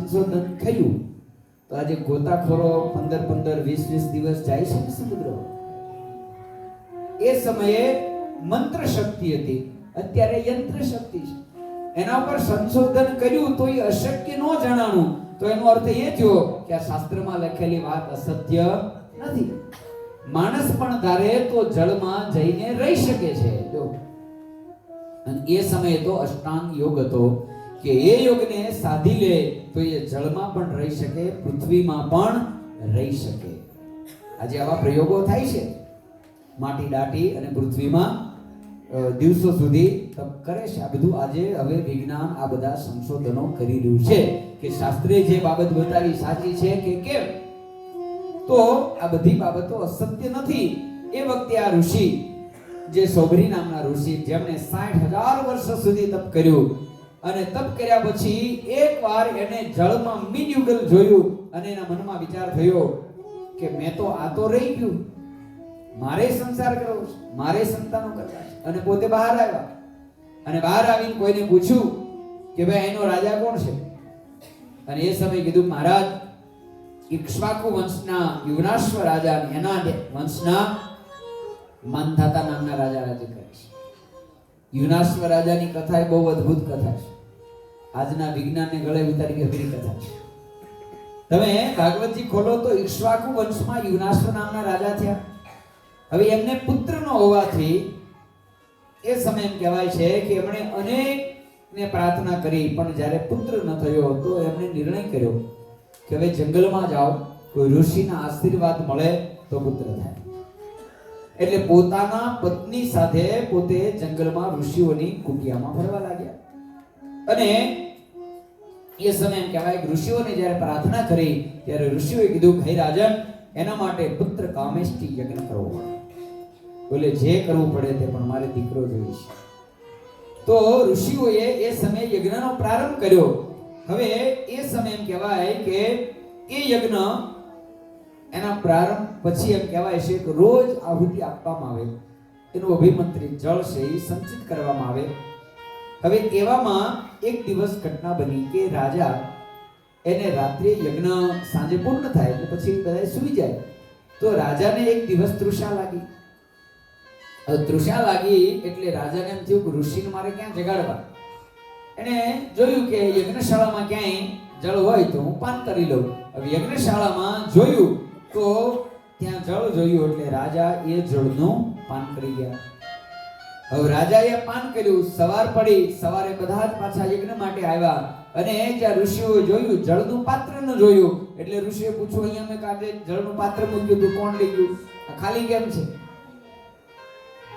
સંશોધન થયું તો આજે ગોતાખોરો 15-20 દિવસ જાય છે ને સમુદ્ર. એ સમયે મંત્ર શક્તિ હતી, અત્યારે યંત્ર શક્તિ છે. એના ઉપર સંશોધન કર્યું તો એ અશક્ય ન જણાણું, તો એનો અર્થ એ થયો કે આ શાસ્ત્રમાં લખેલી વાત અસત્ય નથી. માણસ પણ ધારે તો જળમાં જઈને રહી શકે છે. જો અને એ સમયે તો અષ્ટાંગ યોગ હતો કે એ યોગને સાધી લે તો એ જળમાં પણ રહી શકે, પૃથ્વીમાં પણ રહી શકે. આજે આવા પ્રયોગો થાય છે. માટી દાટી અને પૃથ્વીમાં દિવસો સુધી તપ કરે છે. આ બધું આજે હવે વિજ્ઞાન આ બધા સંશોધનો કરી રહ્યું છે કે શાસ્ત્રે જે બાબત બતાવી સાચી છે કે કેમ. તો આ બધી બાબતો અસત્ય નથી. એ વખતે આ ઋષિ જે સોબરી નામના ઋષિ, જેમણે 60,000 વર્ષ સુધી તપ કર્યું, અને તપ કર્યા પછી એકવાર એને જળમાં મીનયુગલ જોયું અને એના મનમાં વિચાર થયો કે મેં તો આ તો રહી ગયું, મારે સંસાર કરવો છે, મારે સંતાનો કરવા છે. અને પોતે બહાર આવ્યા અને બહાર આવીને કોઈને પૂછ્યું કે ભાઈ એનો રાજા કોણ છે. અને એ સમયે કીધું મહારાજ ઇક્ષ્વાકુ વંશના યુવરાશ્વ રાજા, એના વંશના મંધાતા નામના રાજા રાજ્ય કરે છે. યુવરાશ્વ રાજાની કથા એ બહુ અદ્ભુત કથા છે. આજના વિજ્ઞાનને ગળે ઉતારી અઘરી કથા છે. તમે ભાગવતજી ખોલો તો ઇક્ષ્વાકુ વંશમાં યુવરાશ્વ નામના રાજા થયા. હવે એમને પુત્ર ન હોવાથી એ સમય એમ કહેવાય છે કે એમણે અનેકને પ્રાર્થના કરી, પણ જ્યારે પુત્ર ન થયો તો એમણે નિર્ણય કર્યો કે હવે જંગલમાં જાઓ, કોઈ ઋષિના આશીર્વાદ મળે તો પુત્ર થાય. એટલે પોતાના પત્ની સાથે પોતે જંગલમાં ઋષિઓની કુટિયામાં ફરવા લાગ્યા. અને એ સમય એમ કહેવાય કે ઋષિઓને જ્યારે પ્રાર્થના કરી ત્યારે ઋષિઓએ કીધું હે રાજન, એના માટે પુત્ર કામેષ્ટિ યજ્ઞ કરવો પડે. બોલે જે કરવું પડે તે, પણ મારે દીકરો જોઈએ છે. તો ઋષિઓએ એ સમયે યજ્ઞનો પ્રારંભ કર્યો. હવે એ સમય એમ કહેવાય કે એ યજ્ઞ એના પ્રારંભ પછી એમ કહેવાય છે કે રોજ આહુતિ આપવામાં આવે, એનું અભિમંત્રિત જળ છે એ સંચિત કરવામાં આવે. હવે એવામાં એક દિવસ ઘટના બની કે રાજા એને રાત્રે યજ્ઞ સાંજે પૂર્ણ થાય એટલે પછી બધા સૂઈ જાય. તો રાજાને એક દિવસ તૃષા લાગી. તૃષા લાગી એટલે રાજાને એમ થયું કે ઋષિને મારે ક્યાં જગાડવા. એને જોયું કે યજ્ઞશાળામાં ક્યાંય જળ હોય તો હું પાન કરી લઉં. હવે યજ્ઞશાળામાં જોયું તો ત્યાં જળ જોયું એટલે રાજા એ જળનું પાન કરી ગયા. હવે રાજાએ પાન કર્યું. સવાર પડી, સવારે બધા જ પાછા યજ્ઞ માટે આવ્યા અને જ્યાં ઋષિઓએ જોયું જળનું પાત્ર ન જોયું એટલે ઋષિએ પૂછ્યું અહીંયા મેં કાઢે જળનું પાત્ર મૂક્યું હતું, કોણ લઈ ગયું, આ ખાલી કેમ છે?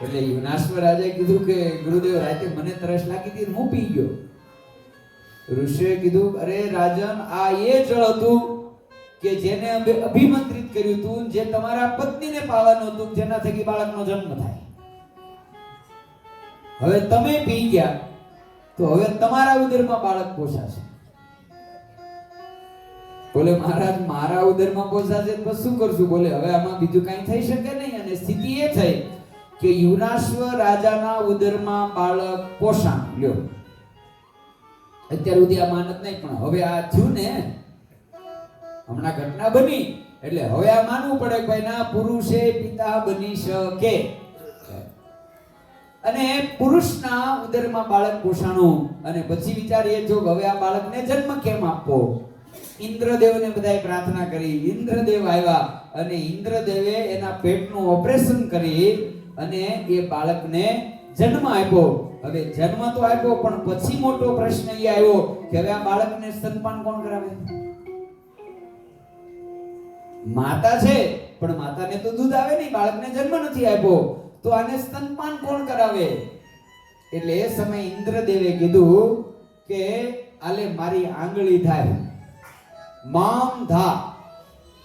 એટલે યુવરાશ્વ રાજાએ કીધું કે ગુરુદેવ રાતે મને તરસ લાગી હતી, હું પી ગયો. ઋષિએ કીધું અરે રાજન, આ એ જળ હતું કે જેને અમે અભિમંત્રિત કર્યું હતું, જે તમારા પત્નીને પાવાનું હતું, જેના થકી બાળકનો જન્મ થાય. હવે તમે પી ગયા તો હવે તમારા ઉદરમાં બાળક પોષાશે. બોલે મહારાજ મારા ઉદરમાં પોષાશે તો શું કરશું? બોલે હવે આમાં બીજું કઈ થઈ શકે નહીં. અને સ્થિતિ એ થઈ કે યુવરાશ્વ રાજાના ઉદરમાં બાળક પોષાણ લ્યો. અત્યાર સુધી આ માનત નહીં, પણ હવે આ થયું ને, હમણાં ઘટના બની એટલે હવે આ માનવું પડે કે ભાઈ ના, પુરુષે પિતા બની શકે. અને પુરુષના ઉદરમાં બાળક પોષાણું. અને પછી વિચાર એ જો હવે આ બાળકને જન્મ કેમ આપવો. ઇન્દ્રદેવને બધાએ પ્રાર્થના કરી. ઇન્દ્રદેવ આવ્યા અને ઇન્દ્રદેવે એના પેટનું ઓપરેશન કરી અને એ બાળકને જન્મ આપ્યો. હવે જન્મ તો આપ્યો, પણ પછી મોટો પ્રશ્ન એ આવ્યો કે હવે આ બાળકને સ્તનપાન કોણ કરાવે? માતા છે પણ માતાને તો દૂધ આવે નહીં, બાળકને જન્મ નથી આપ્યો, તો આને સ્તનપાન કોણ કરાવે? એટલે એ સમયે ઇન્દ્રદેવે કીધું કે આલે મારી આંગળી થાય, મામ ધા,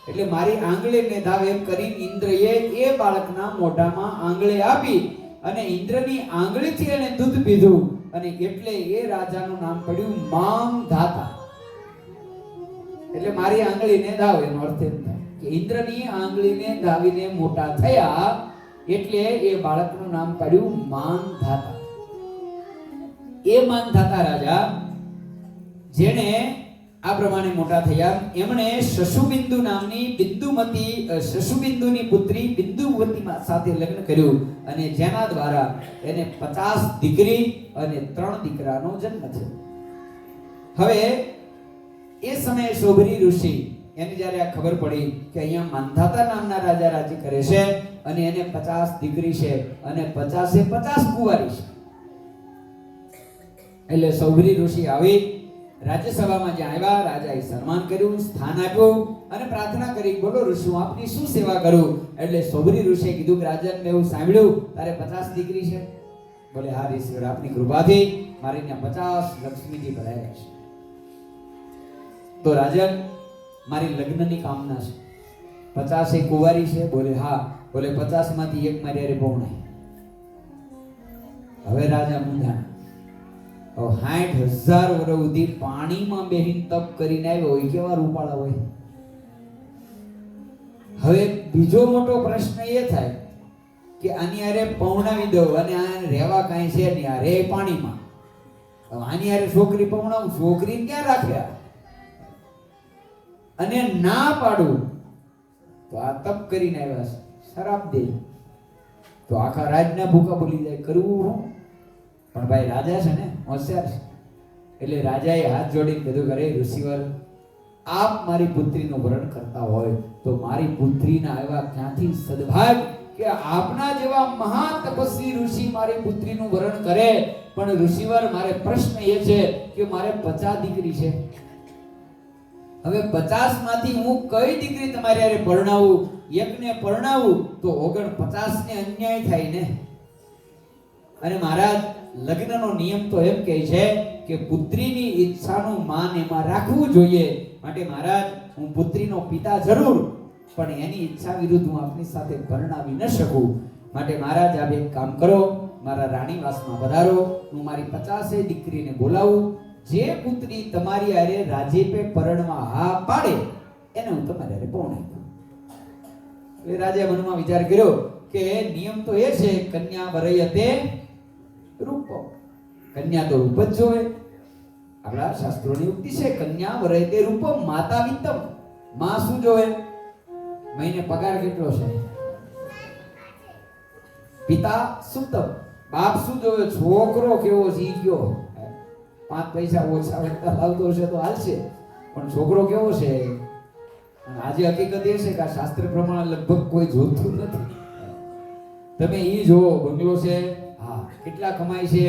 એટલે મારી આંગળીને ધાવ એમ કરી ઇન્દ્રએ એ બાળકના મોઢામાં આંગળી આપી અને ઇન્દ્રની આંગળીથી એને દૂધ પીધું અને એટલે એ રાજાનું નામ પડ્યું મામ ધાતા. એટલે મારી આંગળીને ધાવ, એનો અર્થ એમ થાય કે ઇન્દ્રની આંગળીને ધાવીને મોટા થયા એટલે એ બાળકનું નામ પડ્યું માનધાતા. એ માનધાતા રાજા જેણે આ પ્રમાણે મોટા થયા. એમણે શશુબિંદુ નામની શશુબિંદુની પુત્રી બિંદુવતી સાથે લગ્ન કર્યું અને જેના દ્વારા એને 50 દીકરી અને 3 દીકરાનો જન્મ થયો. હવે એ સમયે શોભરી ઋષિ એને જ્યારે આ ખબર પડી કે અહીંયા માંધાતા નામના રાજા રાજ્ય કરે છે અને એને 50 દીકરી છે અને 50 કુંવારી છે, એટલે શોભરી ઋષિ આવી રાજ્યસભામાં જ્યાં આવ્યા, રાજાએ સન્માન કર્યું, સ્થાન આપ્યું અને પ્રાર્થના કરી, બોલો ઋષિ હું આપની શું સેવા કરું? એટલે શોભરી ઋષિએ કીધું કે રાજન, મેં એવું સાંભળ્યું તારે 50 દીકરી છે. બોલે હા ઋષિવર, આપની કૃપાથી મારી ત્યાં 50 લક્ષ્મીજી ભરાયા છે. તો રાજન, મારી લગ્નની કામના છે. 50 કુંવારી છે? બોલે હા. બોલે 50 માંથી એક મારી હારે પૌણાય. હવે રાજા મૂંઝાણા. 60,000 વર્ષ સુધી પાણીમાં બેહીને તપ કરીને આવ્યો હોય, કેવા રૂપાળા હોય. હવે બીજો મોટો પ્રશ્ન એ થાય કે આની હારે પૌણાવી દઉં અને આ રહેવા કાંઈ છે નહીં, આ રે પાણીમાં. આની હારે છોકરી પૌણાવું, છોકરીને ક્યાં રાખ્યા? અને ના પાડું તો આ તપ કરીને આવ્યા છે, શરાબ દે તો આખા રાજના ભૂકા બોલી જાય. કરવું હું? પણ ભાઈ રાજા છે ને, હોશિયાર છે. એટલે રાજાએ હાથ જોડીને કીધું, અરે ઋષિવર, આપ મારી પુત્રીનું વરણ કરતા હોય તો મારી પુત્રીના એવા ક્યાંથી સદભાગ કે આપના જેવા મહા તપસ્વી ઋષિ મારી પુત્રીનું વરણ કરે. પણ ઋષિવર, મારે પ્રશ્ન એ છે કે મારે 50 દીકરી છે. હવે 50 માંથી હું કઈ દીકરી તમારી હારે પરણાવું? એકને પરણાવું તો 49 ને અન્યાય થાય ને. અને મહારાજ, લગ્નનો નિયમ તો એમ કહે છે કે પુત્રીની ઈચ્છાનું માન એમાં રાખવું જોઈએ. માટે મહારાજ, હું પુત્રીનો પિતા જરૂર, પણ એની ઈચ્છા વિરુદ્ધ હું આપની સાથે પરણાવી ન શકું. માટે મહારાજ, આપ એક કામ કરો, મારા રાણીવાસમાં પધારો, હું મારી 50 દીકરીને બોલાવું. જે પુત્રી તમારી હારે રાજેપે પરણવા હા પાડે એને હું તમારી હારે પરણાવી દઉં. એ રાજાએ મનમાં વિચાર કર્યો કે નિયમ તો એ છે, કન્યા વરયતે રૂપ. કન્યા તો રૂપ જ જોવે. આપણા શાસ્ત્રોની ઉક્તિ છે, કન્યા વરયતે રૂપ માતા વિત્તમ. માં શું જોવે? મહિને પગાર કેટલો છે. પિતા સુતમ, બાપ શું જોવે? છોકરો કેવો છે ઈ કયો. 5 પૈસા ઓછા વધતા લાવતો હશે તો હાલશે, પણ છોકરો કેવો છે? આજે હકીકત એ છે કે આ શાસ્ત્ર પ્રમાણે લગભગ કોઈ જોતું નથી. તમે ઈ જોવો, બંગલો છે, હા, કેટલા કમાય છે,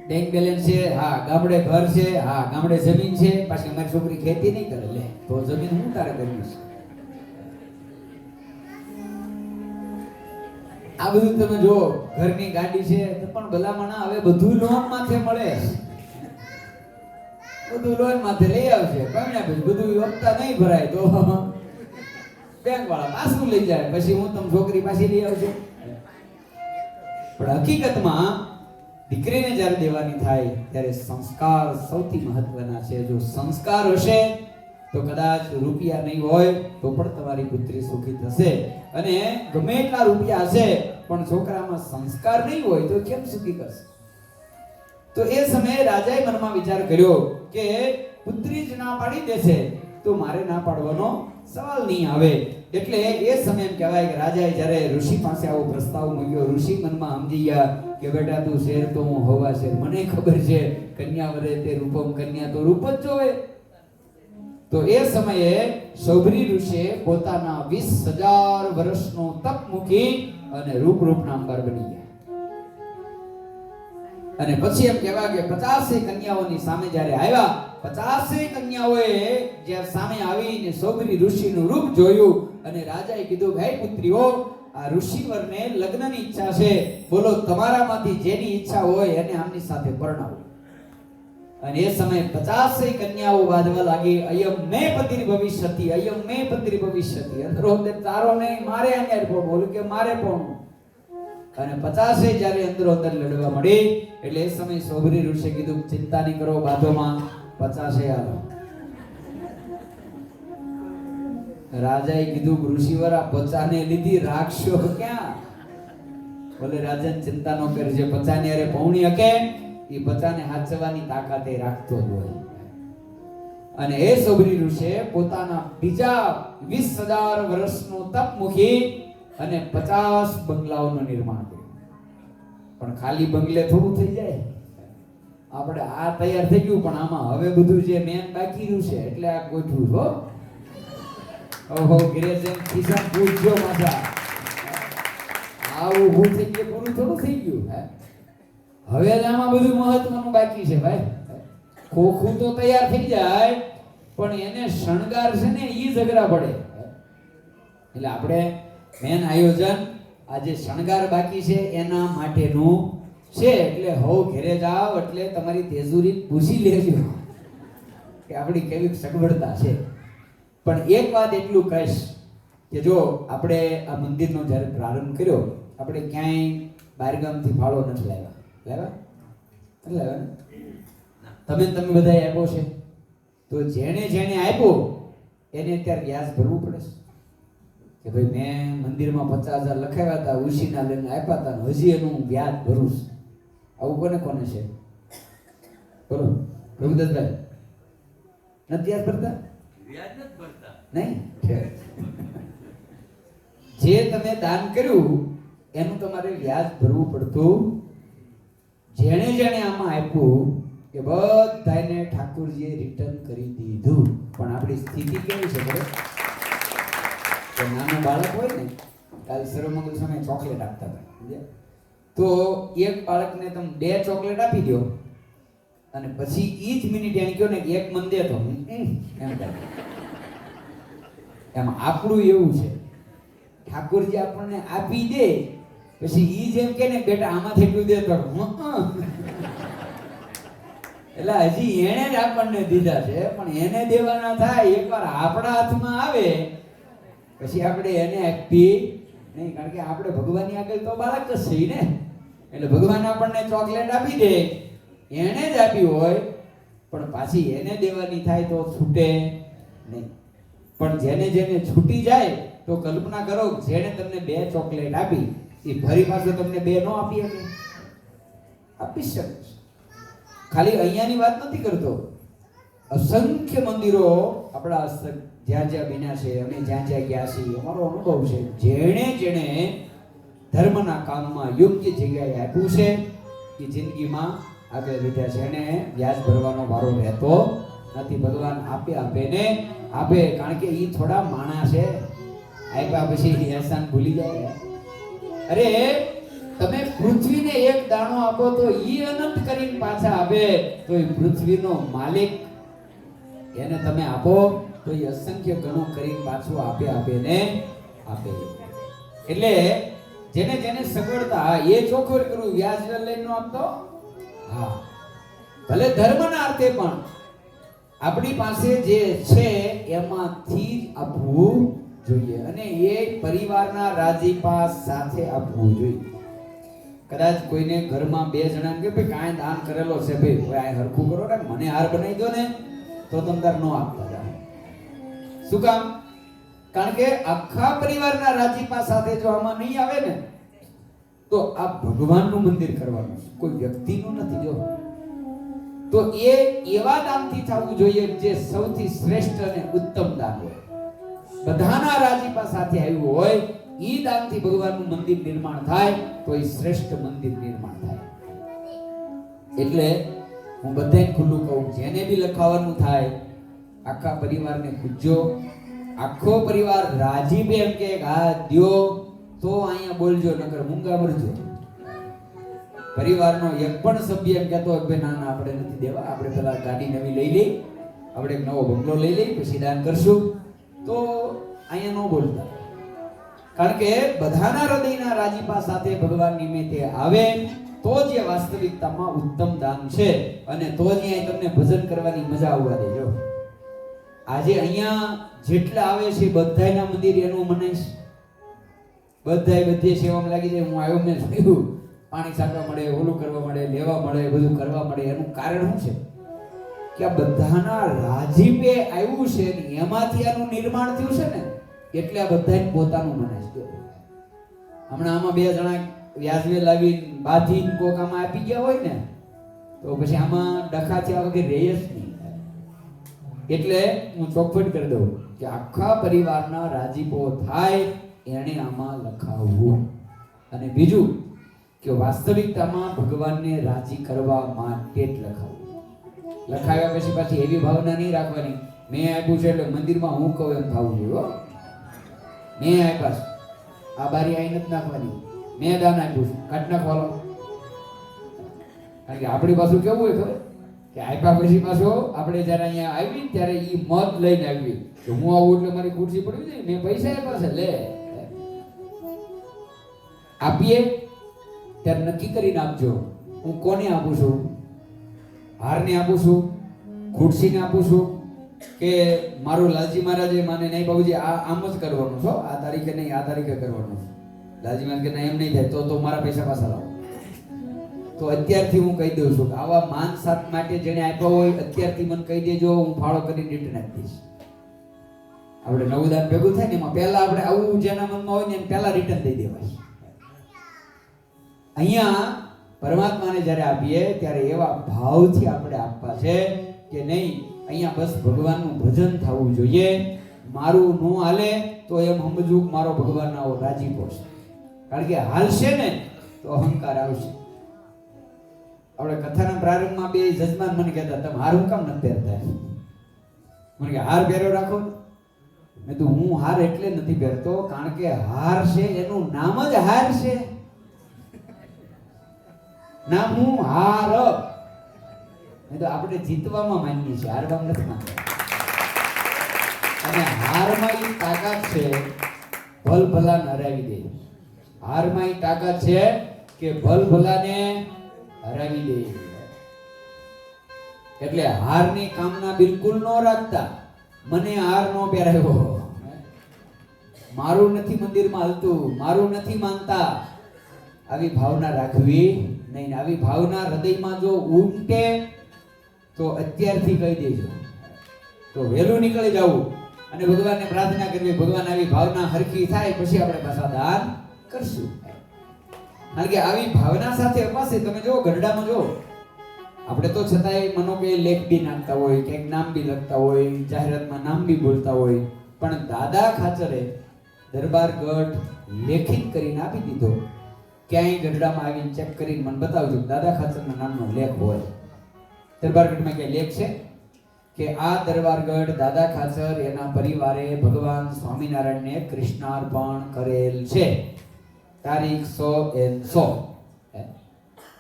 બેંક બેલેન્સ છે, હા, ગામડે ઘર છે, હા, ગામડે જમીન છે. પાછી અમારી છોકરી ખેતી નહીં કરે, લે તો જમીન હું તારે કરવી છે? આ બધું તમે જો, ઘરની ગાડી છે પણ ભલામણા હવે બધું લોન માથે મળે. બધું લોન માથે લઈ આવશે, પણ બધું હપ્તા નહીં ભરાય તો બેંક વાળા પાછું લઈ જાય, પછી હું તમને છોકરી પાછી લઈ આવશે. પણ હકીકતમાં દીકરીને જ્યારે દેવાની થાય ત્યારે સંસ્કાર સૌથી મહત્વના છે. જો સંસ્કાર હશે તો કદાચ રૂપિયા નહીં હોય તો પણ તમારી પુત્રી સુખી થશે. અને ગમે એટલા રૂપિયા હશે પણ છોકરામાં સંસ્કાર નહીં હોય તો કેમ સુખી કરશે? તો એ સમયે રાજાએ મનમાં વિચાર કર્યો કે પુત્રી જ ના પાડી દેશે તો મારે ના પાડવાનો સવાલ નહીં આવે. એટલે એ સમય એમ કહેવાય કે રાજાએ જ્યારે ઋષિ પાસે આવો પ્રસ્તાવ મૂક્યો, ઋષિ મનમાં સમજી ગયા કે બેટા તું શેર તો હું હવા શેર, મને ખબર છે કન્યા વરે તે રૂપમ, કન્યા તો રૂપ જ જોવે. તો એ સમયે શૌભરી ઋષિએ પોતાના 20,000 વર્ષનો તપ મૂકી અને રૂપ નામદાર બની ગયા. અને પછી એમ કહેવાય કે 50 કન્યાઓની સામે જ્યારે આવ્યા, 50 કન્યાઓએ જ્યારે સામે આવીને શૌભરી ઋષિનું રૂપ જોયું અને રાજાએ કીધું, ભાઈ પુત્રીઓ, આ ઋષિવરને લગ્નની ઈચ્છા છે, બોલો તમારામાંથી જેની ઈચ્છા હોય એને આમની સાથે પરણાવો. અને એ સમયે 50 કન્યાઓ બાંધવા લાગી. અયમ મે પતિર ભવિષ્યતિ, અયમ મે પતિર ભવિષ્યતિ. અંદરો તારો નહીં, મારે અહીંયા પણ બોલું કે મારે પણ. અને 50 જ્યારે અંદરો અંદર લડવા મળી એટલે એ સમયે શૌભરી ઋષિએ કીધું, ચિંતા નહીં કરો, બાધોમાં 50 આવો. રાજાએ કીધું, ઋષિવર આ 50 ને લીધી રાખશો ક્યાં? બોલે રાજન ચિંતા ન કરજે, 50 ને અરે પૌણી હકે એ 50 ને હાચવાની તાકાત એ રાખતો જ હોય. અને એ સૌરી ઋષિએ પોતાના બીજા 20,000 વર્ષનું તપ મૂકી અને 50 બંગલાઓનું નિર્માણ કર્યું. પણ ખાલી બંગલે થોડું થઈ જાય. આપણે આ તૈયાર થઈ ગયું, પણ આમાં હવે બધું જે મેન બાકી રહ્યું છે એટલે આ ગોઠવું હો. ઓહો, ગ્રેજન ખિસ્સા પૂછજો માથા. આવું ઊભું થઈ ગયું, પૂરું થોડું થઈ ગયું. હવે જ આમાં બધું મહત્વનું બાકી છે ભાઈ. ખોખું તો તૈયાર થઈ જાય, પણ એને શણગાર છે ને ઈ ઝઘડા પડે. એટલે આપણે મેન આયોજન આજે શણગાર બાકી છે એના માટેનું છે. એટલે હો ઘરે જાવ એટલે તમારી તેજુરી પૂછી લેજો કે આપણી કેવી સગવડતા છે. પણ એક વાત એટલું કહીશ કે જો આપણે આ મંદિરનો જ્યારે પ્રારંભ કર્યો, આપણે ક્યાંય બહારગામથી ફાળો નથી લાવ્યા. તમે બધા આપ્યો છે, તો જેણે આપ્યો એને અત્યારે વ્યાજ ભરવું પડે છે કે ભાઈ મેં મંદિરમાં 50,000 લખાવ્યા હતા, ઉશીના લઈને આપ્યા હતા, હજી એનું વ્યાજ ભરું છું. આવું કોને છે? બોલો પ્રભુદત્તભાઈ, નથી યાદ ભરતા? વ્યાજ નથી ભરતા નહીં. જે તમે દાન કર્યું એનું તમારે વ્યાજ ભરવું પડતું. જેણે આમાં આપ્યું કે બધાને ઠાકોરજીએ રિટર્ન કરી દીધું. પણ આપણી સ્થિતિ કેવી છે ખબર? કે નાનું બાળક હોય ને, કાલ સર્વમંગલ સમયે ચોકલેટ આપતા હતા, તો એક બાળકને તમે 2 ચોકલેટ આપી દો અને પછી ઈ જ મિનિટ એને કહો ને એક મન દે તો એમ આપણું એવું છે. ઠાકોરજી આપણને આપી દે પછી ઈ જેમ કે ને બેટા આમાંથી એટલું દે તો એટલે હજી એને જ આપણને દીધા છે, પણ એને દેવાના થાય એકવાર આપણા હાથમાં આવે પછી આપણે એને આપી નહીં. કારણ કે આપણે ભગવાનની આગળ તો બાળક જ છે ને. એટલે ભગવાન આપણને ચોકલેટ આપી દે, એને જ આપી હોય, પણ પાછી એને દેવાની થાય તો છૂટે નહીં. પણ જેને છૂટી જાય તો કલ્પના કરો, જેને તમને 2 ચોકલેટ આપી એ ફરી પાછો તમને 2 ન આપી શકે? આપી શકે. ખાલી અહીંયાની વાત નથી કરતો, અસંખ્ય મંદિરો આપણા જ્યાં બન્યા છે, અમે જ્યાં ગયા છીએ, અમારો અનુભવ છે, જેણે ધર્મના કામમાં યોગ્ય જગ્યાએ આપ્યું છે એ જિંદગીમાં આગળ વધ્યા છે. એને વ્યાજ ભરવાનો વારો રહેતો નથી. ભગવાન આપે ને આપે, કારણ કે એ થોડા માણા છે. આપ્યા પછી એહસાન ભૂલી જાય. અરે તમે પૃથ્વીને એક દાણો આપો તો ઈ અનંત કરીને પાછા આપે. તો એ પૃથ્વીનો માલિક એને તમે આપો તો એ અસંખ્ય ગણું કરીને પાછું આપે ને આપે. એટલે જેને સગવડતા એ ચોખ્ખું કરું, વ્યાજ લઈને નો આપતો. હા, ભલે ધર્મના અર્થે પણ આપણી પાસે જે છે એમાંથી જ આપવું જોઈએ, અને એ પરિવારના રાજીપા સાથે આપવું જોઈએ. કદાચ કોઈને ઘરમાં 2 જણા કે ભાઈ કાંઈ દાન કરેલો છે ભાઈ આ હરખું કરો ને, મને હાર બનાવી દો ને, તો તમે તાર નો આપતા જાઓ. શું કામ? કારણ કે આખા પરિવારના રાજીપા સાથે જો આમાં નહીં આવે ને તો આ ભગવાનનું મંદિર કરવાનું છે, કોઈ વ્યક્તિનું નથી. જો તો એ એવા દાનથી થવું જોઈએ જે સૌથી શ્રેષ્ઠ અને ઉત્તમ દાન હોય, બધાના રાજીપા સાથે આવ્યું હોય. ઈ દાનથી ભગવાનનું મંદિર નિર્માણ થાય તો એ શ્રેષ્ઠ મંદિર નિર્માણ થાય. એટલે હું બધાને ખુલ્લું કહું, જેને બી લખાવાનું થાય આખા પરિવારને પૂછજો. આખો પરિવાર રાજી બે એમ કે હા દ્યો તો અહીંયા બોલજો, નકર મૂંગા મરજો. પરિવારનો એક પણ સભ્ય એમ કહેતો હોય ના આપણે નથી દેવા, આપણે પેલા ગાડી નવી લઈ લઈ, આપણે એક નવો બંગલો લઈ લઈ પછી દાન કરશું, તો અહીંયા ન બોલતા. કારણ કે બધાના હૃદયના રાજીપા સાથે ભગવાન નિમિત્તે આવે તો જ એ વાસ્તવિકતામાં ઉત્તમ દાન છે, અને તો જ અહીંયા તમને ભજન કરવાની મજા આવવા દેજો. આજે અહીંયા જેટલા આવે છે બધાયના મંદિર એનું મનાઈશ, બધાય બધી સેવામાં લાગી જાય. હું આવ્યો મેં જોયું, પાણી છાંટવા મળે, ઓલું કરવા મળે, લેવા મળે, બધું કરવા મળે. એનું કારણ શું છે કે આ બધાના રાજીપે આવ્યું છે ને એમાંથી આનું નિર્માણ થયું છે ને, એટલે આ બધાને પોતાનું મનાઈશ. હમણાં આમાં 2 જણા વ્યાજવે લાવી બાધી કોકામાં આપી ગયા હોય ને તો પછી આમાં ડખા થયા વગર રહે જ નહીં. એટલે હું ચોખવટ કરી દઉં કે આખા પરિવારના રાજીપો થાય એને આમાં લખાવવું. અને બીજું કે વાસ્તવિકતામાં ભગવાનને રાજી કરવા માટે જ લખાવવું. લખાવ્યા પછી પાછી એવી ભાવના નહીં રાખવાની મેં આપ્યું છે એટલે મંદિરમાં હું કહું એમ થવું જોઈએ. મેં આપ્યા છે આ બારી આઈ નથી નાખવાની, મેં દાન આપ્યું છે કાઢ નાખવાનો. કારણ કે આપણી પાછું કેવું હોય ખબર કે આપ્યા પછી પાછો આપણે જ્યારે અહીંયા આવી ત્યારે એ મત લઈને આવી કે હું આવું એટલે મારી ખુરશી પડી જાય, મેં પૈસા આપ્યા છે લે. આપીએ ત્યારે નક્કી કરીને આપજો હું કોને આપું છું. હારને આપું છું, ખુરશીને આપું છું, કે મારું લાલજી મહારાજે માને નહીં બાબુજી આમ જ કરવાનું છો, આ તારીખે નહીં આ તારીખે કરવાનું છે. લાલજી મહારાજ કે એમ નહીં થાય તો મારા પૈસા પાછા લાવો. તો અત્યારથી હું કહી દઉં છું કે આવા માન સાત માટે જેને આપ્યા હોય અત્યારથી મને કહી દેજો, હું ફાળો કરીને રિટર્ન આપી દઈશ. આપણે નવું દાન ભેગું થાય ને એમાં પહેલા આપણે આવું જેના મનમાં હોય ને એને પહેલા રિટર્ન દઈ દેવાય. અહીંયા પરમાત્માને જ્યારે આપીએ ત્યારે એવા ભાવથી આપણે આપવા છે કે નહીં અહીંયા બસ ભગવાનનું ભજન થવું જોઈએ. મારું નો હાલે તો એમ સમજવું મારો ભગવાનનો રાજીપો છે. કારણ કે હાલશે ને તો અહંકાર આવશે. આપણે કથાના પ્રારંભમાં બે જજમાન મને કહેતા તમે હાર હું કામ નથી પહેરતા? મને કે હાર પહેર્યો રાખો. મેં તો હું હાર એટલે નથી પહેરતો કારણ કે હાર છે એનું નામ જ હાર છે. નામ હું હાર. મેં તો આપણે જીતવામાં માનીએ છીએ, હારવામાં નથી માનતા. અને હારમાં એ તાકાત છે ભલ ભલાને હરાવી દે. હારમાં એ તાકાત છે કે ભલ ભલાને હરાવી દે. એટલે હારની કામના બિલકુલ ન રાખતા. મને હાર નો પહેરાવ્યો, મારું નથી મંદિરમાં હાલતું, મારું નથી માનતા, આવી ભાવના રાખવી નહીં. આવી ભાવના હૃદયમાં જો ઉમટે તો અત્યારથી કહી દેજો, તો વહેલું નીકળી જવું અને ભગવાનને પ્રાર્થના કરવી ભગવાન આવી ભાવના હરખી થાય પછી આપણે પાછા દાન કરશું. કારણ કે આવી ભાવના સાથે અપાશે. તમે જો ગઢડામાં જો આપણે તો છતાંય મનો કે લેખ બી નાખતા હોય, ક્યાંક નામ બી લખતા હોય, જાહેરાતમાં નામ બી બોલતા હોય, પણ દાદા ખાચરે દરબારગઢ લેખિત કરીને આપી દીધો. ક્યાંય ગઢડામાં આવીને ચેક કરીને મને બતાવજો દાદા ખાચરના નામનો લેખ હોય. દરબારગઢમાં ક્યાંય લેખ છે કે આ દરબારગઢ દાદા ખાચર એના પરિવારે ભગવાન સ્વામિનારાયણને કૃષ્ણાર્પણ કરેલ છે, તારીખ 100/100.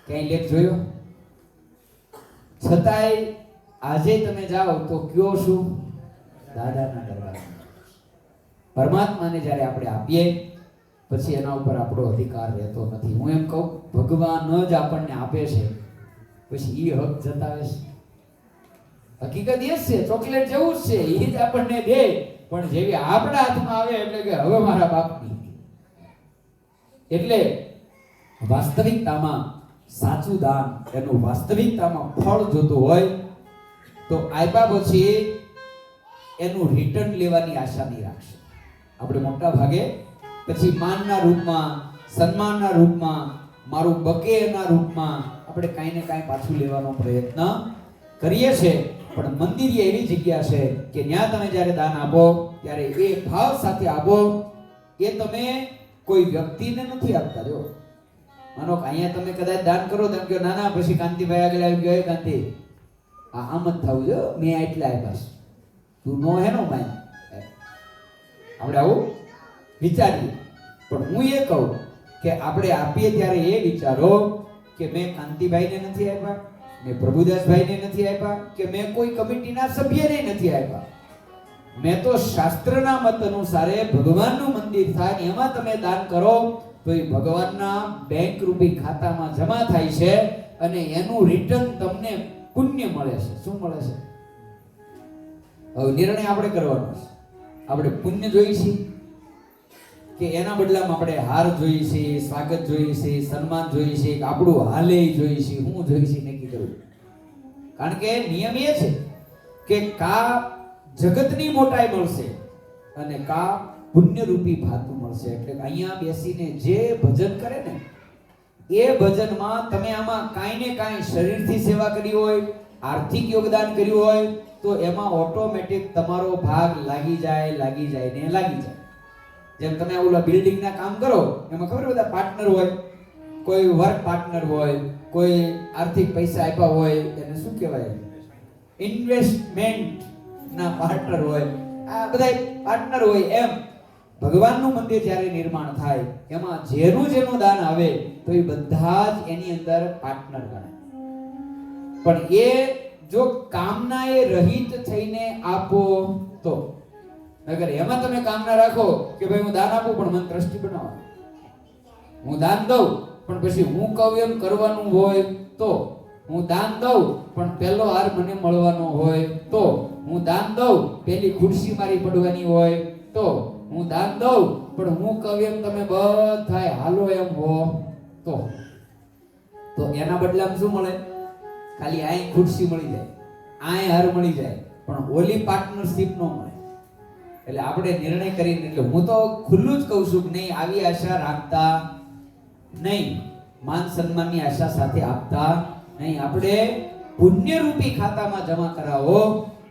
ક્યાંય લેખ જોયો? છતાંય આજે તમે જાઓ તો કયો શું? દાદાના દરબાર. પરમાત્માને જ્યારે આપણે આપીએ પછી એના ઉપર આપણો અધિકાર રહેતો નથી. હું એમ કહું ભગવાન જ આપણને આપે છે પછી એ હક જતાવે છે. હકીકત એ જ છે, ચોકલેટ જેવું જ છે, એ જ આપણને દે, પણ જેવી આપણા હાથમાં આવે એટલે કે હવે મારા બાપની. એટલે વાસ્તવિકતામાં સાચું દાન એનું વાસ્તવિકતામાં ફળ જોતું હોય તો આપ્યા પછી એનું રિટર્ન લેવાની આશા નહીં રાખશે. આપણે મોટા ભાગે પછી માનના રૂપમાં, સન્માનના રૂપમાં, મારું બકેના રૂપમાં આપણે કાંઈ ને કાંઈ પાછું લેવાનો પ્રયત્ન કરીએ છીએ. પણ મંદિર એવી જગ્યા છે કે ત્યાં તમે જ્યારે દાન આપો ત્યારે એ ભાવ સાથે આપો. એ તમે કોઈ વ્યક્તિને નથી આપતા. જો માનો કે અહીંયા તમે કદાચ દાન કરો તમે કહો ના ના, પછી કાંતિભાઈ આગળ આવી ગયો કાંતિ આમ જ થવું જો મેં એટલા આપ્યા છે, તું નો હેનો માન. આપણે આવું વિચારીએ. પણ હું એ કહું કે આપણે આપીએ ત્યારે એ વિચારો કે મેં કાંતિભાઈને નથી આપ્યા, મેં પ્રભુદાસભાઈને નથી આપ્યા, કે મેં કોઈ કમિટીના સભ્યને નથી આપ્યા. મેં તો શાસ્ત્રના મત અનુસારે ભગવાનનું મંદિર થાય એમાં તમે દાન કરો તો એ ભગવાનના બેંક રૂપી ખાતામાં જમા થાય છે અને એનું રિટર્ન તમને પુણ્ય મળે છે. શું મળે છે? હવે નિર્ણય આપણે કરવાનો છે. આપણે પુણ્ય જોઈએ છીએ કે એના બદલામાં આપણે હાર જોઈએ છીએ, સ્વાગત જોઈએ છીએ, સન્માન જોઈએ છીએ, આપણું હાલે જોઈએ છીએ, હું જોઈએ છીએ નક્કી કરવું. કારણ કે નિયમ એ છે કે કા જગતની મોટાઈ મળશે અને કા પુણ્યરૂપી ભાતું મળશે. એટલે અહીંયા બેસીને જે ભજન કરે ને એ ભજનમાં તમે આમાં કાંઈ ને કાંઈ શરીરથી સેવા કરી હોય, આર્થિક યોગદાન કર્યું હોય તો એમાં ઓટોમેટિક તમારો ભાગ લાગી જાય. જેમ તમે ઓલા બિલ્ડિંગના કામ કરો એમાં ખબર બધા પાર્ટનર હોય, કોઈ વર્ક પાર્ટનર હોય, કોઈ આર્થિક પૈસા આપ્યા હોય એને શું કહેવાય, ઇન્વેસ્ટમેન્ટ ના પાર્ટનર હોય, આ બધા પાર્ટનર હોય. એમ ભગવાનનું મંદિર જ્યારે નિર્માણ થાય એમાં જેનું દાન આવે તો એ બધા જ એની અંદર પાર્ટનર ગણાય. પણ એ જો કામના એ રહિત થઈને આપો તો, અગર એમાં તમે કામના રાખો કે ભાઈ હું દાન આપું પણ મને ટ્રસ્ટી બનાવો, હું દાન દઉં પણ પછી હું કહું એમ કરવાનું હોય તો, હું દાન દઉં પણ પહેલો હાર મને મળવાનો હોય તો, હું દાન દઉં પહેલી ખુરશી મારી પડવાની હોય તો, હું દાન દઉં પણ હું કહું એમ તમે બધાય હાલો એમ હો તો એના બદલામાં શું મળે? ખાલી આય ખુરશી મળી જાય, આય હાર મળી જાય, પણ ઓલી પાર્ટનરશિપ નો મળે. એટલે આપણે નિર્ણય કરીને, એટલે હું તો ખુલ્લું જ કહું છું કે નહીં, આવી આશા રાખતા નહીં, માન સન્માનની આશા સાથે આપતા નહીં. આપણે પુણ્યરૂપી ખાતામાં જમા કરાવો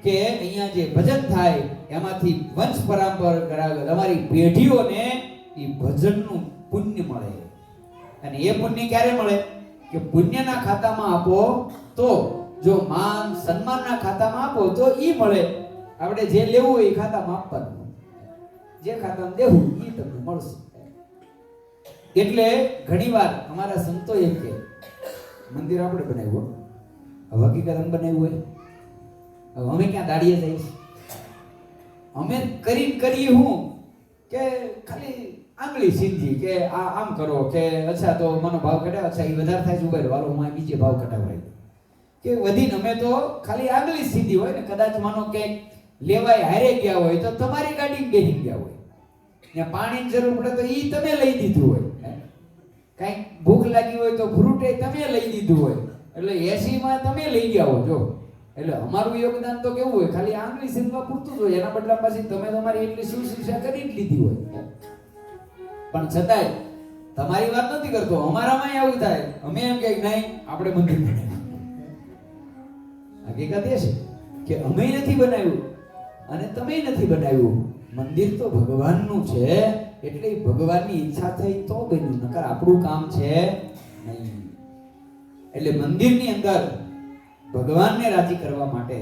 કે અહીંયા જે ભજન થાય એમાંથી વંશ પરંપરા તમારી પેઢીઓને એ ભજનનું પુણ્ય મળે. અને એ પુણ્ય ક્યારે મળે? કે પુણ્યના ખાતામાં આપો તો, જો માન સન્માનના ખાતામાં આપો તો ઈ મળે. આપણે જે લેવું હોય એ ખાતામાં આપવાનું, જે ખાતામાં દેવું ઈ તમને મળશે. એટલે ઘણીવાર અમારા સંતો એમ કે મંદિર આપણે બનાવ્યું, હકીકત અમે બનાવ્યું હોય, હવે અમે ક્યાં દાડીએ જઈશ? અમે કરીએ હું કે ખાલી આંગળી સીધી કે આ આમ કરો કે અચ્છા તો મને ભાવ ઘટાડો, અચ્છા એ વધારે થાય છે ઉભા રહો, હાલો હું આ બીજે ભાવ ઘટાડવાય કે વધીને અમે તો ખાલી આંગળી સીધી હોય ને, કદાચ માનો કે લેવાય હારે ગયા હોય તો તમારી ગાડી બેસી ગયા હોય ને પાણીની જરૂર પડે તો ઈ તમે લઈ દીધું હોય, કઈક ભૂખ લાગી હોય તો ફ્રૂટ તમે લઈ દીધું હોય, એટલે 80 માં તમે લઈ ગયા હો. જો એટલે અમારું યોગદાન તો કેવું હોય, ખાલી આંગળી સીધવા પૂરતું જ હોય, એના બદલા પાછી તમે તમારી એટલી શુશ્રૂષા કરી જ લીધી હોય. પણ છતાંય તમારી વાત નથી કરતો, અમારામાં આવું થાય, અમે એમ કે નહીં આપણે મંદિર બનાવ્યું. હકીકત એ છે કે અમે નથી બનાવ્યું અને તમે નથી બનાવ્યું. મંદિર તો ભગવાનનું છે, એટલે ભગવાનની ઈચ્છા થઈ તો બન્યું, નકર આપણું કામ છે નહીં. એટલે મંદિરની અંદર ભગવાનને રાજી કરવા માટે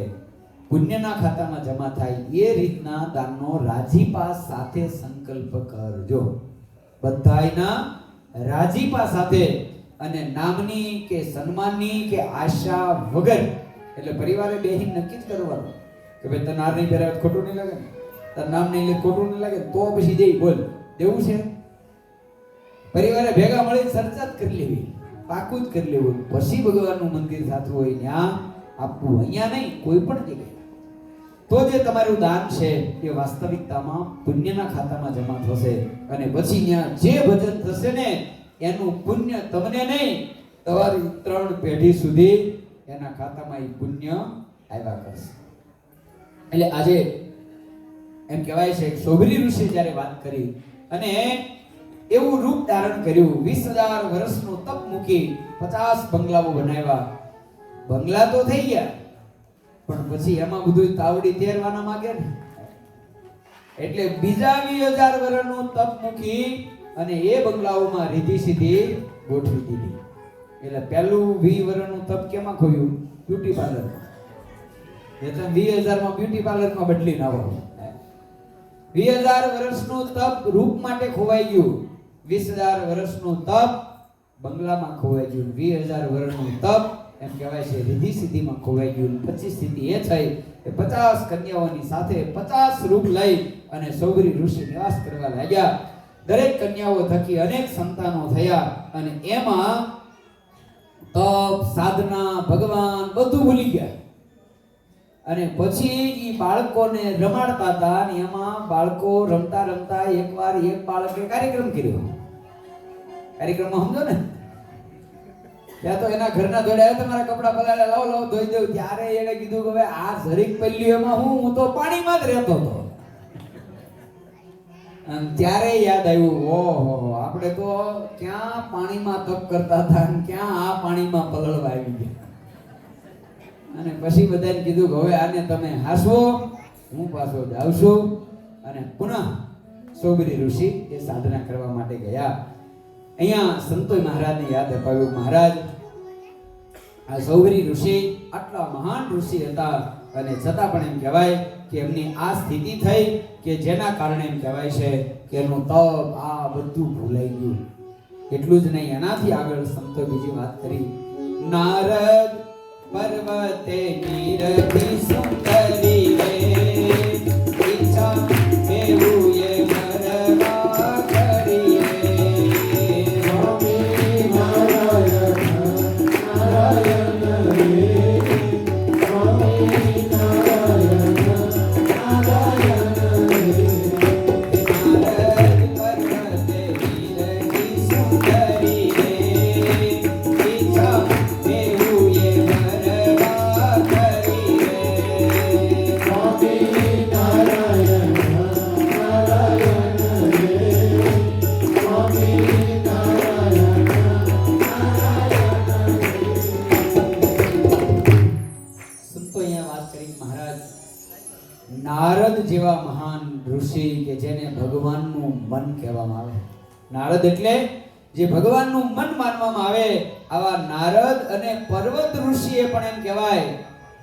પુણ્યના ખાતામાં જમા થાય એ રીતના દાનનો રાજીપા સાથે સંકલ્પ કરજો. બધાયના રાજીપા સાથે, અને નામની કે સન્માનની કે આશા વગર. એટલે પરિવારે બેહીને નક્કી જ કરવાનું કે ભાઈ તને હાર નહીં પહેરાવે ખોટું નહીં લાગે ને, તાર નામ નહીં લે ખોટું નહીં લાગે તો પછી દે, બોલ દેવું છે. પરિવારે ભેગા મળી ચર્ચા જ કરી લેવી, પાકું જ કરી લેવું, પછી ભગવાનનું મંદિર થતું હોય ત્યાં આપવું, અહીંયા નહીં કોઈ પણ જગ્યાએ. તો જે તમારું દાન છે એ વાસ્તવિકતામાં પુણ્યના ખાતામાં જમા થશે, અને પછી ત્યાં જે ભજન થશે ને એનું પુણ્ય તમને નહીં, તમારી 3 પેઢી સુધી એના ખાતામાં એ પુણ્ય આવ્યા કરશે. એટલે આજે એમ કહેવાય છે કે સોબરી ઋષિ જ્યારે વાત કરી અને એવું રૂપ ધારણ કર્યું, 20,000 વર્ષનું તપ મૂકી 50 બંગલાઓ બનાવ્યા. બંગલા તો થઈ ગયા, પણ પછી એમાં બધું તાવડી તેરવાના માંગે ને, એટલે બીજા 20,000 વર્ષનું તપ મૂકી અને એ બંગલાઓમાં રીધી સીધી ગોઠવી દીધી. એટલે પહેલું 20 વર્ષનું તપ કેમાં ખોયું? બ્યુટી પાર્લરમાં. એ તો 20,000 માં બ્યુટી પાર્લરમાં બદલી નાવો. 20,000 વર્ષનું તપ રૂપ માટે ખોવાઈ ગયું, 20,000 વર્ષનું તપ બંગલામાં ખોવાઈ ગયું, 20,000 વર્ષનું તપ એમ કહેવાય છે રીધી સીધીમાં ખોવાઈ ગયું. પછી સ્થિતિ એ થઈ કે 50 કન્યાઓની સાથે 50 રૂપ લઈ અને સૌરી ઋષિ નિવાસ કરવા લાગ્યા. દરેક કન્યાઓ થકી અનેક સંતાનો થયા, અને એમાં તપ, સાધના, ભગવાન બધું ભૂલી ગયા. અને પછી ઈ બાળકોને રમાડતા હતા, અને એમાં બાળકો રમતા રમતા એકવાર એક બાળકે કાર્યક્રમ કર્યો. કાર્યક્રમમાં સમજો ને, ત્યાં તો એના ઘરના દોડ્યા, તમારા કપડા પલાળ્યા, લાવો લાવો ધોઈ દઉં. ત્યારે એને કીધું કે હવે આ જરીક પલ્યું એમાં હું તો પાણીમાં જ રહેતો હતો. ત્યારે યાદ આવ્યું, ઓહો આપણે તો ક્યાં પાણીમાં તપ કરતા હતા અને ક્યાં આ પાણીમાં પલળવા આવી ગયા. અને પછી બધાને કીધું કે હવે આને તમે હાસવો, હું પાછો જાઉં છું. અને પુનઃ સૌભરી ઋષિ એ સાધના કરવા માટે ગયા. અહીંયા સંતોષ મહારાજને યાદ અપાવ્યું, મહારાજ આ સૌભરી ઋષિ આટલા મહાન ઋષિ હતા અને છતાં પણ એમ કહેવાય કે એમની આ સ્થિતિ થઈ કે જેના કારણે એમ કહેવાય છે કે એનું તપ આ બધું ભૂલાઈ ગયું. એટલું જ નહીં, એનાથી આગળ સંતો બીજી વાત કરી. નારદ પર્વતે નિરખી સુંદરી રે, ઈચ્છા એવું એ મરવા કરી રે. સ્વામી નારાયણ નારાયણ રે, સ્વામી નારાયણ નારાયણ રે. નારદ પર્વતે નિરખી સુંદરી રે, ઈચ્છા એવું એ મરવા કરી રે. સ્વામી નારાયણ નારાયણ રે, સ્વામી નારાયણ નારાયણ રે. સંતો અહીંયા વાત કરી મહારાજ નારદ જેવા મહાન ઋષિ કે જેને ભગવાનનું મન કહેવામાં આવે. નારદ એટલે જે ભગવાનનું મન માનવામાં આવે, આવા નારદ અને પર્વત ઋષિએ પણ એમ કહેવાય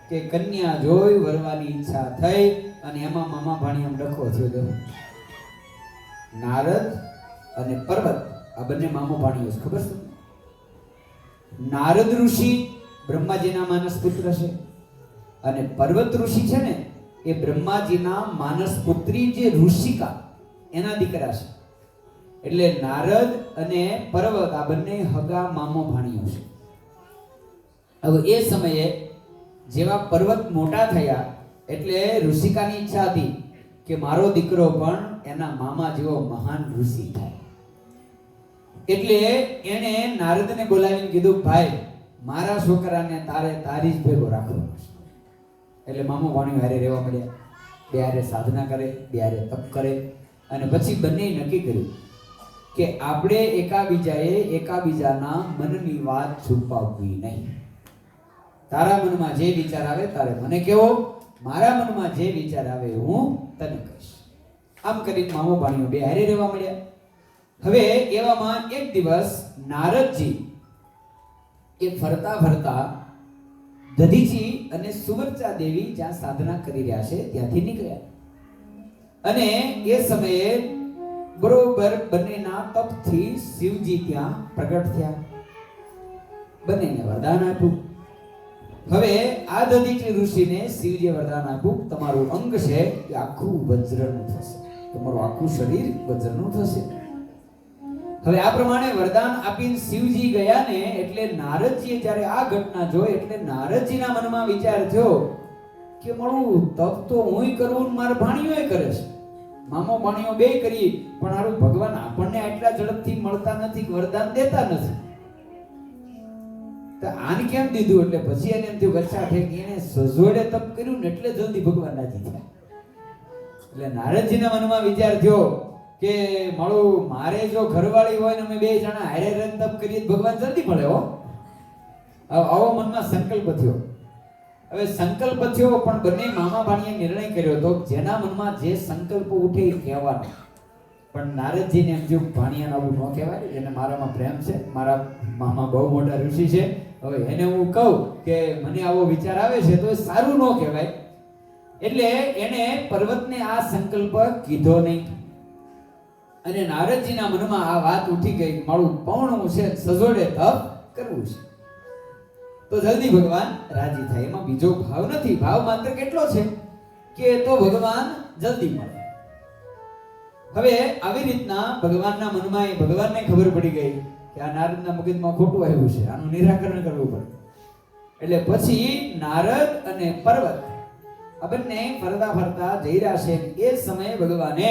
કે કન્યા જોઈ વરવાની ઈચ્છા થઈ અને એમાં મામા ભાણી એમ ડખો થયો હતો. નારદ અને પર્વત આ બંને મામો ભાણીઓ છે, ખબર છે? નારદ ઋષિ બ્રહ્માજીના માનસ પુત્ર છે અને પર્વત ઋષિ છે ને એ બ્રહ્માજીના માનસ પુત્રી જે ઋષિકા એના દીકરા છે. એટલે નારદ અને પર્વત આ બંને હગા મામો ભાણીઓ છે. હવે એ સમયે જેવા પર્વત મોટા થયા એટલે ઋષિકાની ઈચ્છા હતી કે મારો દીકરો પણ એના મામા જેવો મહાન ઋષિ થાય. એટલે એણે નારદને બોલાવીને કીધું, ભાઈ મારા છોકરાને તારે તારી જ ભેગો રાખવાનો છે. એટલે મામો ભાણીઓ હારે રહેવા મળ્યા. બે હારે સાધના કરે, બે હારે તપ કરે અને પછી બંને નક્કી કર્યું કે આપણે એકાબીજાના મનની વાત છુપાવવી નહીં. તારા મનમાં જે વિચાર આવે તારે મને કહેવો, મારા મનમાં જે વિચાર આવે હું તને કહીશ. આમ કરીને મામો ભાણીઓ બે હારે રહેવા મળ્યા. હવે એવામાં એક દિવસ નારદજી એ ફરતા ફરતા દધીચી અને સુવર્ચા દેવી જ્યાં સાધના કરી રહ્યા છે ત્યાંથી નીકળ્યા. અને એ સમયે બરોબર બંનેના તપથી શિવજી ત્યાં પ્રગટ થયા. બંનેને વરદાન આપ્યું. હવે આ દધીચી ઋષિને શિવજીએ વરદાન આપ્યું, તમારું અંગ છે એ આખું વજ્રનું થશે, તમારું આખું શરીર વજ્રનું થશે. હવે આ પ્રમાણે વરદાન આપીને શિવજી ગયા ને એટલે નારદજીએ જ્યારે આ ઘટના જોઈ એટલે નારદજીના મનમાં વિચાર થયો કે મારું તપ તો હુંય કરું ને મારા ભાણીઓય કરે છે, મામો ભાણીઓ બે કરી, પણ હારું ભગવાન આપણને આટલા ઝડપથી મળતા નથી, વરદાન દેતા નથી, તો આને કેમ દીધું? એટલે પછી એને એમ થયું ગચ્છા છે કે એને સજોડે તપ કર્યું ને એટલે જલ્દી ભગવાન રાજી થયા. એટલે નારદજીના મનમાં વિચાર થયો કે મારું મારે જો ઘરવાળી હોય ને અમે બે જણા હારે રન તપ કરીએ ભગવાન જલ્દી મળે હો. આવો મનમાં સંકલ્પ થયો. હવે સંકલ્પ થયો પણ બંને મામા ભાણીએ નિર્ણય કર્યો હતો જેના મનમાં જે સંકલ્પ ઉઠે એ કહેવાનો. પણ નારદજીને એમ જો ભાણિયાને આવું ન કહેવાય, એને મારામાં પ્રેમ છે, મારા મામા બહુ મોટા ઋષિ છે, હવે એને હું કહું કે મને આવો વિચાર આવે છે તો એ સારું ન કહેવાય. એટલે એને પર્વતને આ સંકલ્પ કીધો નહીં. અને નારદજીના મનમાં આ વાત ઉઠી ગઈ, મારું પૌણું છે, સજોડે તપ કરવું છે તો જલ્દી ભગવાન રાજી થાય. એમાં બીજો ભાવ નથી, ભાવ માત્ર કેટલો છે કે તો ભગવાન જલ્દી મળે. હવે આવી રીતના ભગવાનના મનમાં ભગવાનને ખબર પડી ગઈ કે આ નારદના મગજમાં ખોટું આવ્યું છે, આનું નિરાકરણ કરવું પડે. એટલે પછી નારદ અને પર્વત આ બંને ફરતા ફરતા જઈ રહ્યા છે. એ સમયે ભગવાને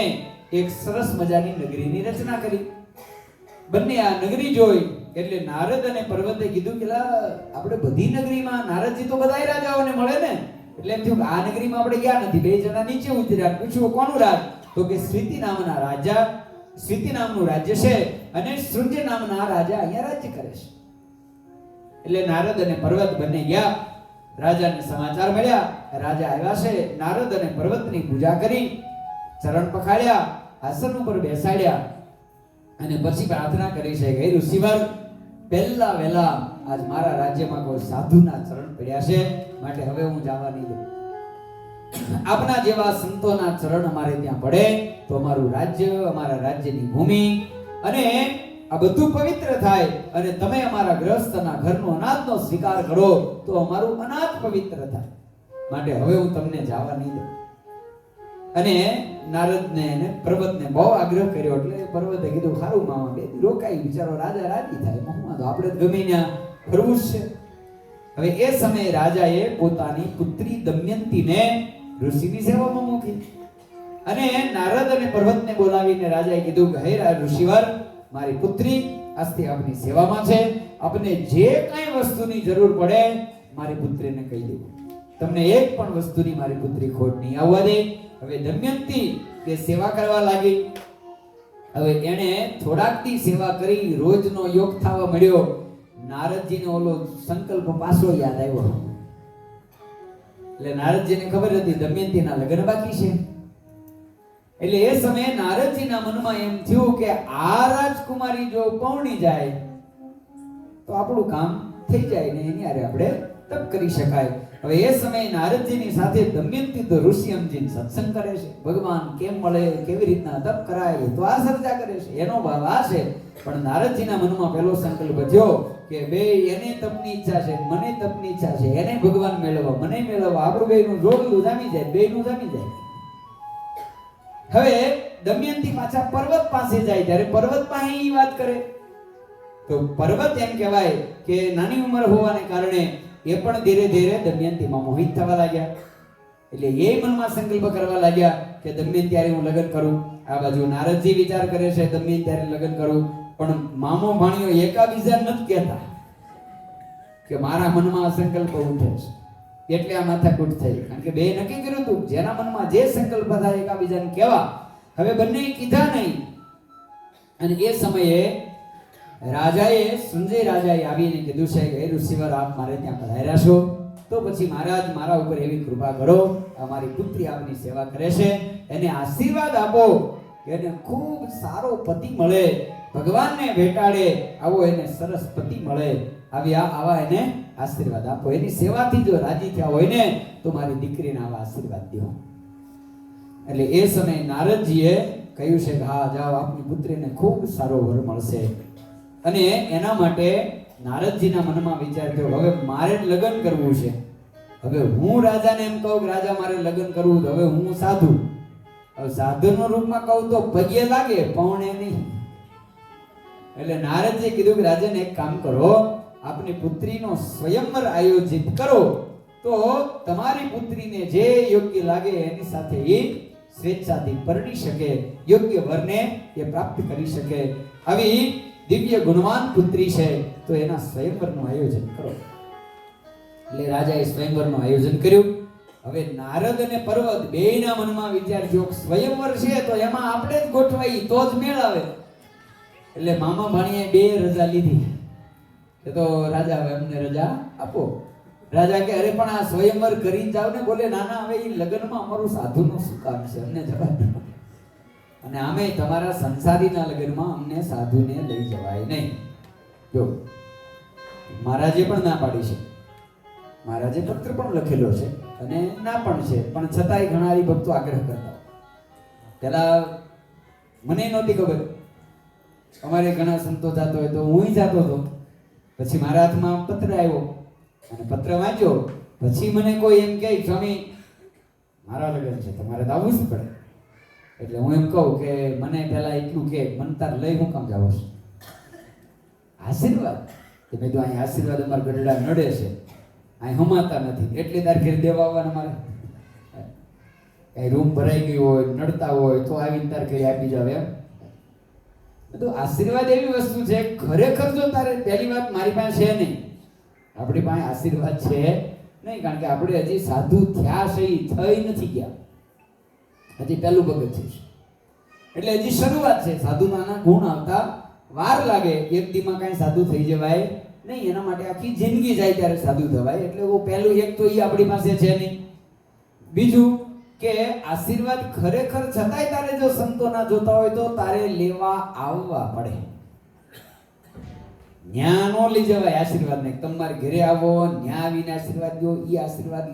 એક સરસ મજાની નગરીની રચના કરી. બંને આ નગરી જોઈ એટલે નારદ અને પર્વતે કીધું કે આપણે બધી નગરીમાં નારદજી તો બધાય રાજાઓને મળે ને, એટલે એમ થયું કે આ નગરીમાં આપણે ગયા નથી. બે જણા નીચે ઉતર્યા, પૂછ્યું કોનું રાજ? તો કે સ્વીતિ નામના રાજા, સ્વીતિ નામનું રાજ્ય છે અને સૃંજ નામના રાજા અહીંયા રાજ્ય કરે છે. એટલે નારદ અને પર્વત બંને ગયા રાજાને સમાચાર મળ્યા, રાજા આવ્યા છે. નારદ અને પર્વતની પૂજા કરી, ચરણ પખાડ્યા, આસન ઉપર બેસાડ્યા અને પછી પ્રાર્થના કરી છે કે ઋષિવર, પહેલા વહેલા આજ મારા રાજ્યમાં કોઈ સાધુના ચરણ પડ્યા છે, માટે હવે હું જવા નહીં દઉં. આપના જેવા સંતોના ચરણ અમારે ત્યાં પડે તો અમારું રાજ્ય, અમારા રાજ્યની ભૂમિ અને આ બધું પવિત્ર થાય અને તમે અમારા ગ્રહસ્થના ઘરનો અનાજનો સ્વીકાર કરો તો અમારું અનાજ પવિત્ર થાય, માટે હવે હું તમને જવા નહીં દઉં. અને નારદને અને પર્વતને બહુ આગ્રહ કર્યો એટલે પર્વતે કીધું સારું મામા, બે દી રોકાઈ, વિચારો રાજા રાજી થાય, હું તો આપણે ગમે ત્યાં ફરવું જ છે. હવે એ સમયે રાજાએ પોતાની પુત્રી દમયંતીને ઋષિની સેવામાં મૂકી અને નારદ અને પર્વતને બોલાવીને રાજાએ કીધું કે હે ઋષિવર, મારી પુત્રી આજથી આપની સેવામાં છે, આપને જે કાંઈ વસ્તુની જરૂર પડે મારી પુત્રીને કહી દેવું, તમને એક પણ વસ્તુની મારી પુત્રી ખોટ નહીં આવવા દે. હવે દમયંતી તે સેવા કરવા લાગી. હવે એને થોડાક દી સેવા કરી, રોજનો યોગ થવા મળ્યો. નારદજીને ઓલો સંકલ્પ પાછો યાદ આવ્યો. એટલે નારદજીને ખબર હતી દમયંતીના લગ્ન બાકી છે. એટલે એ સમયે નારદજીના મનમાં એમ થયું કે આ રાજકુમારી જો પૌણી જાય તો આપણું કામ થઈ જાય ને એની હારે આપણે તપ કરી શકાય. હવે એ સમયે નારદજીની સાથે દમયંતી તો ઋષિ સમજીને સત્સંગ કરે છે. ભગવાન કેમ મળે, કેવી રીતના તપ કરાય, તો આ ચર્ચા કરે છે. એનો ભાવ આ છે. પણ નારદજીના મનમાં પહેલો સંકલ્પ થયો કે બે એને તપની ઈચ્છા છે, મને તપની ઈચ્છા છે, એને ભગવાન મેળવવા, મને મેળવવા, આપણું બેયનું જોડલું જામી જાય, બેયનું જામી જાય. હવે દમયંતી પાછા પર્વત પાસે જાય, ત્યારે પર્વત પાસે એ વાત કરે તો પર્વત એમ કહેવાય કે નાની ઉંમર હોવાને કારણે એ પણ ધીરે ધીરે દમયંતીમાં મોહિત થવા લાગ્યા. એટલે એ મનમાં સંકલ્પ કરવા લાગ્યા કે દમયંતી ત્યારે હું લગ્ન કરું. આ બાજુ નારદજી વિચાર કરે છે દમયંતી ત્યારે લગ્ન કરું, પણ મામો ભાણિયો એકાબીજા નથી કહેતા કે મારા મનમાં સંકલ્પ ઉઠે છે, એટલે આ માથાકૂટ થઈ. કારણ કે બે નક્કી કર્યું હતું જેના મનમાં જે સંકલ્પ થાય એકાબીજાને કહેવા. હવે બંને કીધા નહીં. અને એ સમયે રાજાએ, સંજય રાજાએ આવીને કીધું છે કે ઋષિવર, આપ મારે ત્યાં પધાર્યા છો તો પછી મહારાજ મારા ઉપર એવી કૃપા કરો, અમારી પુત્રી આપની સેવા કરે છે, એને આશીર્વાદ આપો કે એને ખૂબ સારો પતિ મળે, ભગવાનને ભેટાડે આવો એને સરસ પતિ મળે, આવા એને આશીર્વાદ આપો. એની સેવાથી જો રાજી થયા હોય ને તો મારી દીકરીને આવા આશીર્વાદ દો. એટલે એ સમયે નારદજીએ કહ્યું છે કે હા જાઓ, આપની પુત્રીને ખૂબ સારો વર મળશે. અને એના માટે નારદજીના મનમાં વિચાર થયો હવે મારે લગ્ન કરવું છે. હવે હું રાજાને એમ કહું કે રાજા મારે લગ્ન કરવું, તો હવે હું સાધુ, હવે સાધુના રૂપમાં કહું તો પગે લાગે, પૌણે નહીં. એટલે નારદજીએ કીધું કે રાજાને એક કામ કરો, આપની પુત્રીનો સ્વયંવર આયોજિત કરો તો તમારી પુત્રીને જે યોગ્ય લાગે એની સાથે એ સ્વેચ્છાથી પરણી શકે, યોગ્ય વરને એ પ્રાપ્ત કરી શકે. આવી દિવ્ય ગુણવાન પુત્રી છે તો એના સ્વયંવરનું આયોજન કરો. એટલે રાજાએ સ્વયંવરનું આયોજન કર્યું. હવે નારદ અને પર્વત બેયના મનમાં વિચાર થયો સ્વયંવર છે તો એમાં આપણે જ ગોઠવાઈ તો જ મેળ આવે. એટલે મામા ભાણીએ બે રજા લીધી કે તો રાજા હવે અમને રજા આપો. રાજા કે અરે પણ આ સ્વયંવર કરી જાવ ને. બોલે ના ના, હવે એ લગ્નમાં અમારું સાધુનું શું કામ છે, અમને જવા દો. અને આમે તમારા સંસારીના લગ્નમાં અમને સાધુને લઈ જવાય નહીં. જો મહારાજે પણ ના પાડી છે, મહારાજે પત્ર પણ લખેલો છે અને ના પણ છે, પણ છતાંય ઘણા હરિભક્તો આગ્રહ કરતા. પેલા મને નહોતી ખબર, અમારે ઘણા સંતો જાતો હોય તો હું જાતો હતો. પછી મારા હાથમાં પત્ર આવ્યો અને પત્ર વાંચ્યો. પછી મને કોઈ એમ કહે સ્વામી મારા લગ્ન છે તમારે તો આવવું જ પડે. એટલે હું એમ કહું કે મને પહેલા એટલું કે મન તાર લઈ હું કામ જાવ છું આશીર્વાદ. કે મેં તો અહીં આશીર્વાદ અમારા ગઢડા નડે છે, અહીં હમાતા નથી, એટલે તાર ઘેર દેવા આવવાના મારે. કઈ રૂમ ભરાઈ ગઈ હોય, નડતા હોય તો આવીને તાર ઘરે આપી જાવ એમ. તો આશીર્વાદ એવી વસ્તુ છે ખરેખર જો તારે પહેલી વાત મારી પાસે છે નહીં, આપણી પાસે આશીર્વાદ છે નહીં. કારણ કે આપણે હજી સાધુ થયા છે, થઈ નથી ગયા, હજી પહેલું પગથિયું છે. એટલે હજી શરૂઆત છે. સાધુમાના ગુણ આવતા વાર લાગે, એક દીમાં કાંઈ સાધુ થઈ જવાય નહીં, એના માટે આખી જિંદગી જાય ત્યારે સાધુ થવાય. એટલે એવું પહેલું એક તો એ આપણી પાસે છે નહીં. બીજું કે આશીર્વાદ ખરેખર છતાંય તારે જો સંતોના જોતા હોય તો તારે લેવા આવવા પડે. ન્યા નો લઈ જવાય આશીર્વાદ ને. તમારે ઘરે આવો, ન્યા આવીને આશીર્વાદ દો, એ આશીર્વાદ